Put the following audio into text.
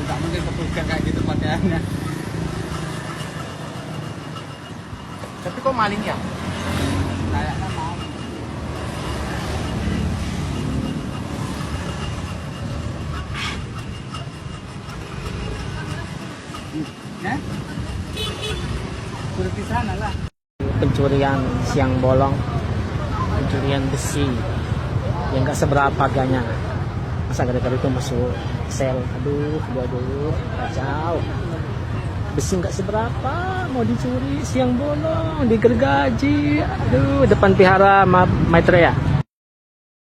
Tidak mungkin petugas kayak gitu pakaiannya. Tapi kok maling ya? Kayaknya mau. Ya? Suruh di sana lah. Pencurian siang bolong, pencurian besi yang nggak seberapa harganya. Masa gara-gara itu masuk sel, aduh, kacau. Besi nggak seberapa, mau dicuri siang bolong, digergaji, aduh, depan Vihara Maitreya.